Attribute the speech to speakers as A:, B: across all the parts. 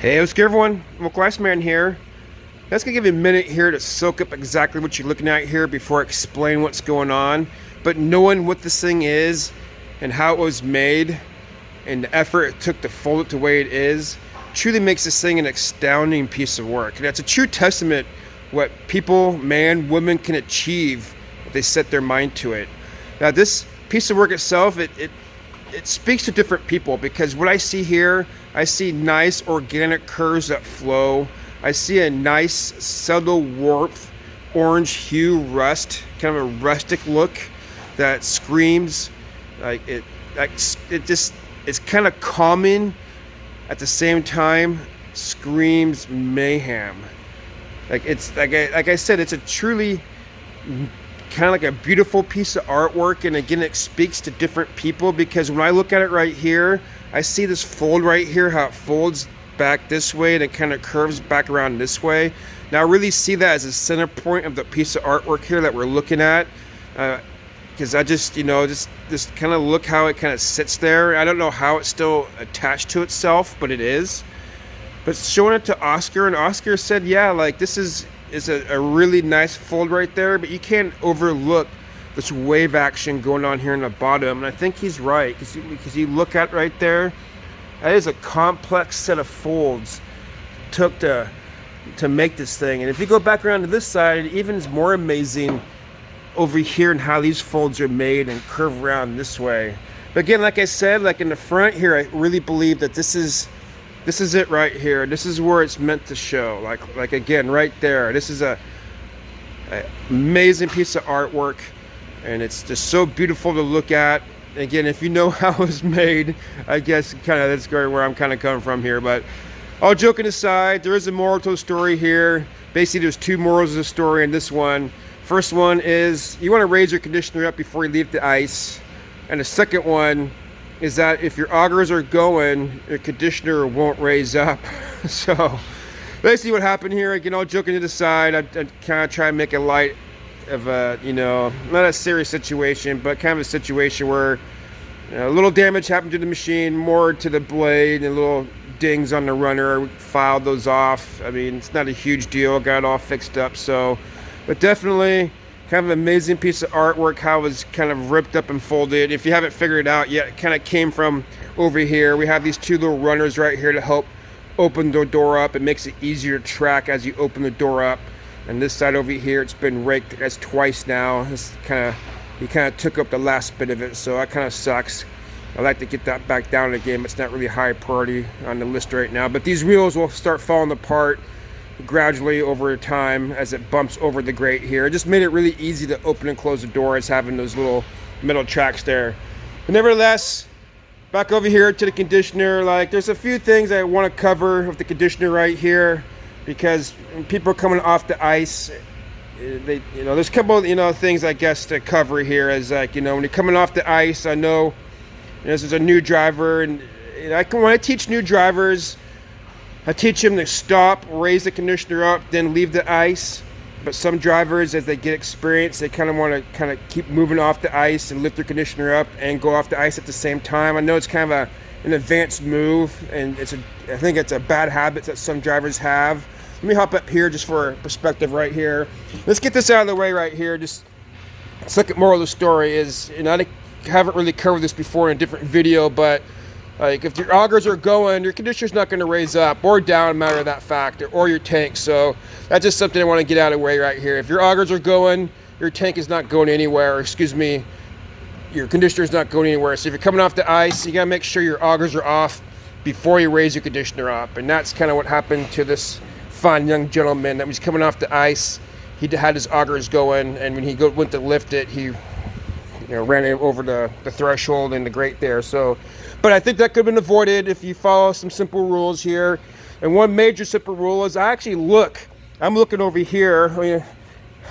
A: Hey, what's good everyone? Local Iceman here. That's gonna give you a minute here to soak up exactly what you're looking at here before I explain what's going on. But knowing what this thing is and how it was made and the effort it took to fold it the way it is truly makes this thing an astounding piece of work. And that's a true testament what people, man, women can achieve if they set their mind to it. Now this piece of work itself, it speaks to different people, because what I see here, I see nice organic curves that flow. I see a nice subtle warmth, orange hue rust, kind of a rustic look that screams it's kind of calming at the same time, screams mayhem. Like I said, it's a truly kind of like a beautiful piece of artwork, and again it speaks to different people, because when I look at it right here, I see this fold right here, how it folds back this way and it kind of curves back around this way. Now I really see that as a center point of the piece of artwork here that we're looking at, because I just just kind of look how it kind of sits there. I don't know how it's still attached to itself, but it is. But showing it to Oscar, and Oscar said, yeah, like this is a really nice fold right there, but you can't overlook this wave action going on here in the bottom. And I think he's right, because you look at right there, that is a complex set of folds took to make this thing. And if you go back around to this side, it even is more amazing over here and how these folds are made and curve around this way. But again, like I said, like in the front here, I really believe that this is it right here. This is where it's meant to show. Like again, right there. This is a amazing piece of artwork, and it's just so beautiful to look at. Again, if you know how it was made, I guess kind of that's where I'm kind of coming from here. But all joking aside, there is a moral to the story here. Basically, there's two morals of the story in this one. First one is you want to raise your conditioner up before you leave the ice, and the second one is that if your augers are going, your conditioner won't raise up. So basically what happened here, again, all joking to the side, I kind of try and make a light of a, not a serious situation, but kind of a situation where a little damage happened to the machine, more to the blade, and little dings on the runner. We filed those off. I mean, it's not a huge deal, got it all fixed up. So, but definitely kind of an amazing piece of artwork, how it was kind of ripped up and folded. If you haven't figured it out yet, it kind of came from over here. We have these two little runners right here to help open the door up. It makes it easier to track as you open the door up. And this side over here, it's been raked as twice now. He kind of took up the last bit of it, so that kind of sucks. I like to get that back down again, but it's not really high priority on the list right now. But these wheels will start falling apart gradually over time as it bumps over the grate here. It just made it really easy to open and close the door as having those little metal tracks there. But nevertheless, back over here to the conditioner, like there's a few things I want to cover with the conditioner right here, because when people are coming off the ice, there's a couple of things I guess to cover here. Is like, when you're coming off the ice, I know this is a new driver, and when I teach new drivers, I teach them to stop, raise the conditioner up, then leave the ice. But some drivers, as they get experience, they kind of want to keep moving off the ice and lift their conditioner up and go off the ice at the same time. I know it's kind of an advanced move, and I think it's a bad habit that some drivers have. Let me hop up here just for perspective right here. Let's get this out of the way right here. Just second moral of the story is, I haven't really covered this before in a different video, but like if your augers are going, your conditioner's not going to raise up or down, matter of that fact, or your tank. So that's just something I want to get out of the way right here. If your augers are going, your tank is not going anywhere, or excuse me, your conditioner is not going anywhere. So if you're coming off the ice, you got to make sure your augers are off before you raise your conditioner up. And that's kind of what happened to this fine young gentleman that was coming off the ice. He had his augers going, and when he went to lift it, he ran it over the threshold and the grate there. So, but I think that could have been avoided if you follow some simple rules here. And one major simple rule is I'm looking over here.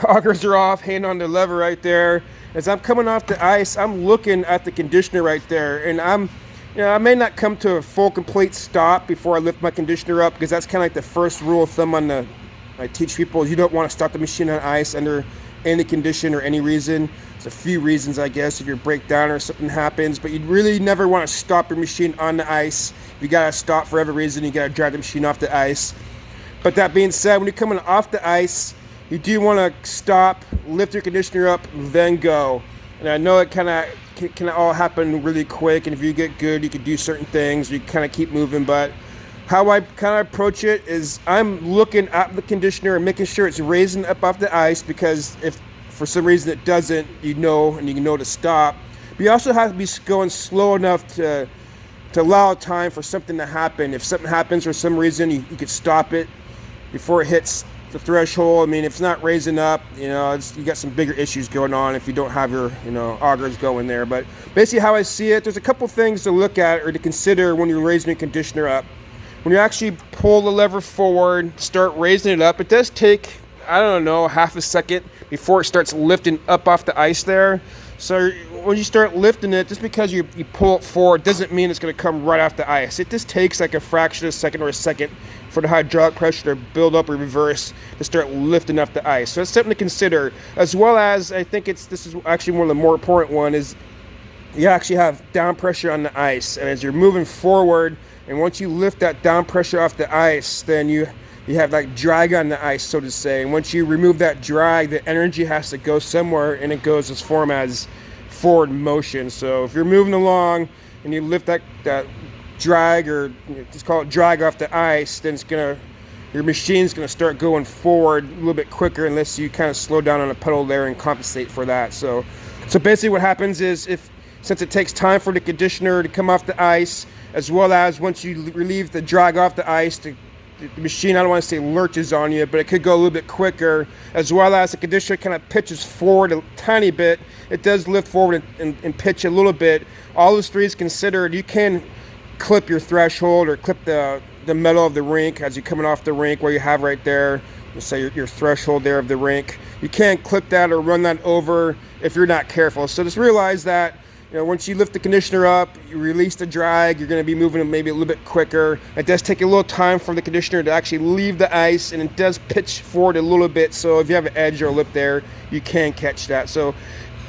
A: Augers are off, hand on the lever right there. As I'm coming off the ice, I'm looking at the conditioner right there, and I may not come to a full complete stop before I lift my conditioner up, because that's kind of like the first rule of thumb I teach people is you don't want to start the machine on ice under any condition or any reason. There's a few reasons, I guess, if you break down or something happens, but you really never want to stop your machine on the ice you gotta stop for every reason. You gotta drive the machine off the ice. But that being said, when you're coming off the ice, you do want to stop, lift your conditioner up, then go. And I know it kind of can all happen really quick, and if you get good, you can do certain things, you kind of keep moving. But how I kind of approach it is I'm looking at the conditioner and making sure it's raising up off the ice, because if for some reason it doesn't, you know, and you know to stop. But you also have to be going slow enough to allow time for something to happen. If something happens for some reason, you could stop it before it hits the threshold. I mean, if it's not raising up, you know, you got some bigger issues going on if you don't have your, you know, augers going there. But basically how I see it, there's a couple things to look at or to consider when you're raising your conditioner up. When you actually pull the lever forward, start raising it up, it does take, I don't know, half a second before it starts lifting up off the ice there. So when you start lifting it, just because you pull it forward doesn't mean it's going to come right off the ice. It just takes like a fraction of a second or a second for the hydraulic pressure to build up or reverse to start lifting off the ice. So it's something to consider, as well as I think this is actually one of the more important one, is you actually have down pressure on the ice. And as you're moving forward, and once you lift that down pressure off the ice, then you have like drag on the ice, so to say. And once you remove that drag, the energy has to go somewhere, and it goes as form as forward motion. So if you're moving along and you lift that drag, or just call it drag off the ice, then your machine's gonna start going forward a little bit quicker unless you kind of slow down on the pedal there and compensate for that. So basically what happens is, since it takes time for the conditioner to come off the ice, as well as once you relieve the drag off the ice, the machine, I don't want to say lurches on you, but it could go a little bit quicker, as well as the conditioner kind of pitches forward a tiny bit. It does lift forward and pitch a little bit. All those three is considered. You can clip your threshold or clip the metal of the rink as you're coming off the rink, where you have right there, let's say your threshold there of the rink. You can't clip that or run that over if you're not careful. So just realize that, you know, once you lift the conditioner up, you release the drag, you're going to be moving maybe a little bit quicker. It does take a little time for the conditioner to actually leave the ice, and it does pitch forward a little bit. So if you have an edge or a lip there, you can catch that. So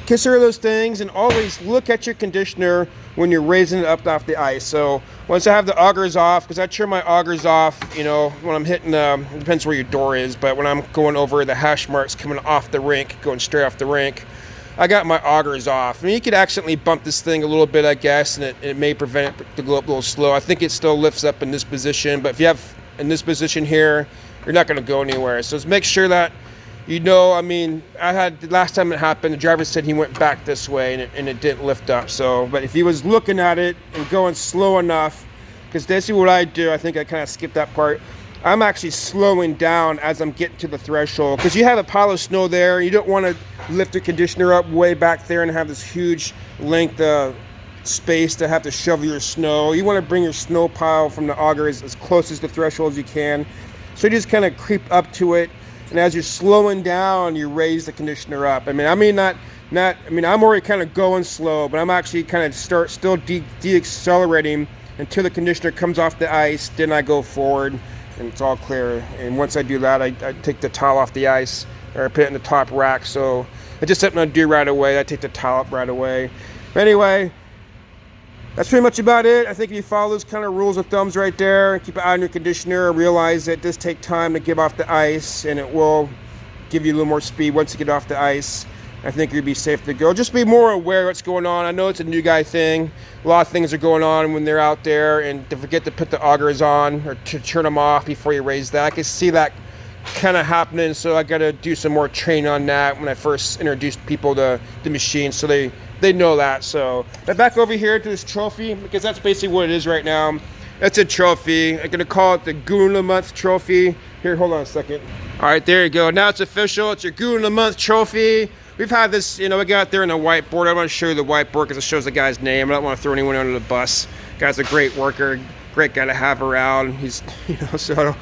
A: consider those things, and always look at your conditioner when you're raising it up off the ice. So once I have the augers off, because I turn my augers off, you know, when I'm hitting it depends where your door is, but when I'm going over the hash marks coming off the rink, going straight off the rink, I got my augers off. I mean, you could accidentally bump this thing a little bit, I guess, and it may prevent it to go up a little slow. I think it still lifts up in this position, but if you have in this position here, you're not going to go anywhere. So just make sure that, you know, I mean, I had, the last time it happened, the driver said he went back this way and it didn't lift up. So, but if he was looking at it and going slow enough, because basically what I do, I think I kind of skipped that part, I'm actually slowing down as I'm getting to the threshold, because you have a pile of snow there. You don't want to lift the conditioner up way back there and have this huge length of space to have to shovel your snow. You want to bring your snow pile from the auger as close as the threshold as you can. So you just kind of creep up to it, and as you're slowing down, you raise the conditioner up. I mean, I'm already kind of going slow, but I'm actually kind of still deaccelerating until the conditioner comes off the ice. Then I go forward, and it's all clear. And once I do that, I take the towel off the ice, or I put it in the top rack. So it's just something I do right away. I take the towel up right away. But anyway, that's pretty much about it. I think if you follow those kind of rules of thumbs right there, keep an eye on your conditioner, realize that it does take time to give off the ice, and it will give you a little more speed once you get off the ice. I think you'd be safe to go. Just be more aware of what's going on. I know it's a new guy thing. A lot of things are going on when they're out there, and to forget to put the augers on or to turn them off before you raise that. I can see that kind of happening, so I got to do some more training on that when I first introduced people to the machine, so they know that. So back over here to this trophy, because that's basically what it is right now. That's a trophy. I'm gonna call it the Goon of the Month trophy. Here, hold on a second. All right, there you go. Now it's official. It's your Goon of the Month trophy. We've had this, you know, we got there in a whiteboard. I want to show you the whiteboard because it shows the guy's name. I don't want to throw anyone under the bus. Guy's a great worker, great guy to have around. He's, you know, so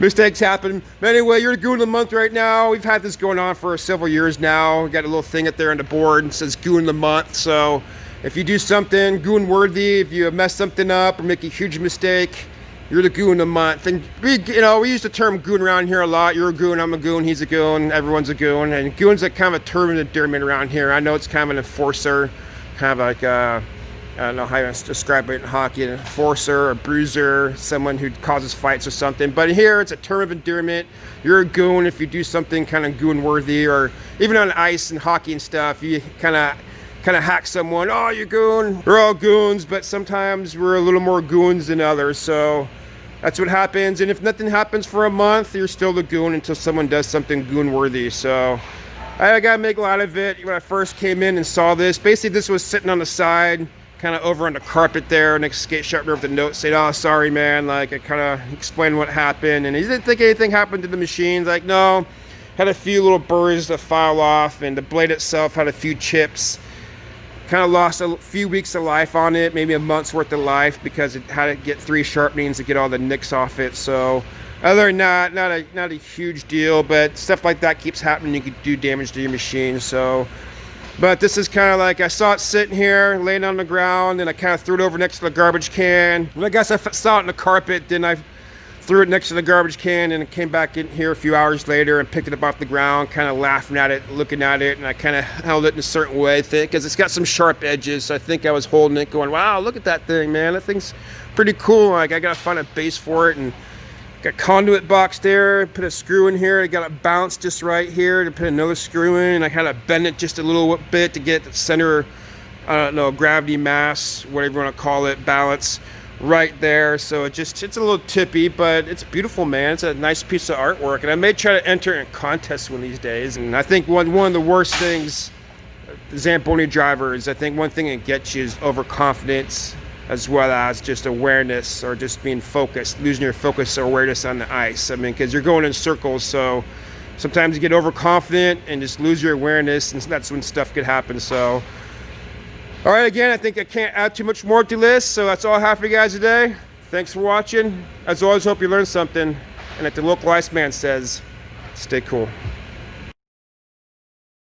A: mistakes happen. But anyway, you're the Goon of the Month right now. We've had this going on for several years now. We got a little thing up there on the board that says Goon of the Month. So if you do something goon worthy, if you mess something up or make a huge mistake, you're the Goon of the Month. And we use the term goon around here a lot. You're a goon, I'm a goon, he's a goon, everyone's a goon. And goon's like kind of a term of endearment around here. I know it's kind of an enforcer, kind of like I don't know how to describe it in hockey, an enforcer, a bruiser, someone who causes fights or something. But here it's a term of endearment. You're a goon if you do something kind of goon worthy, or even on ice and hockey and stuff, you kind of hack someone. Oh, you goon. We're all goons, but sometimes we're a little more goons than others. So that's what happens. And if nothing happens for a month, you're still the goon until someone does something goon worthy. So I gotta make a lot of it. When I first came in and saw this, basically this was sitting on the side, kind of over on the carpet there next to skate sharpener with a note saying, oh, sorry, man. Like, I kind of explained what happened, and he didn't think anything happened to the machines. Like, no, had a few little burrs to file off, and the blade itself had a few chips. Kind of lost a few weeks of life on it, maybe a month's worth of life, because it had to get 3 sharpenings to get all the nicks off it. So other than that, not a huge deal, but stuff like that keeps happening. You could do damage to your machine. So, but this is kind of like, I saw it sitting here, laying on the ground, and I kind of threw it over next to the garbage can. And I guess I saw it in the carpet, then I threw it next to the garbage can, and it came back in here a few hours later and picked it up off the ground, kind of laughing at it, looking at it, and I kind of held it in a certain way, because it's got some sharp edges. So I think I was holding it going, wow, look at that thing, man. That thing's pretty cool. Like, I gotta find a base for it, and got conduit box there, put a screw in here. I got it balanced just right here to put another screw in, and I had to bend it just a little bit to get the center, I don't know, gravity, mass, whatever you want to call it, balance right there. So it's a little tippy, but it's beautiful, man. It's a nice piece of artwork, and I may try to enter in contests one of these days. And I think one of the worst things, Zamboni drivers, I think one thing that gets you is overconfidence, as well as just awareness, or just being focused, losing your focus or awareness on the ice. I mean, because you're going in circles, so sometimes you get overconfident and just lose your awareness, and that's when stuff could happen. So, all right, again, I think I can't add too much more to this, so that's all I have for you guys today. Thanks for watching. As always, hope you learned something, and like the local iceman says, stay cool.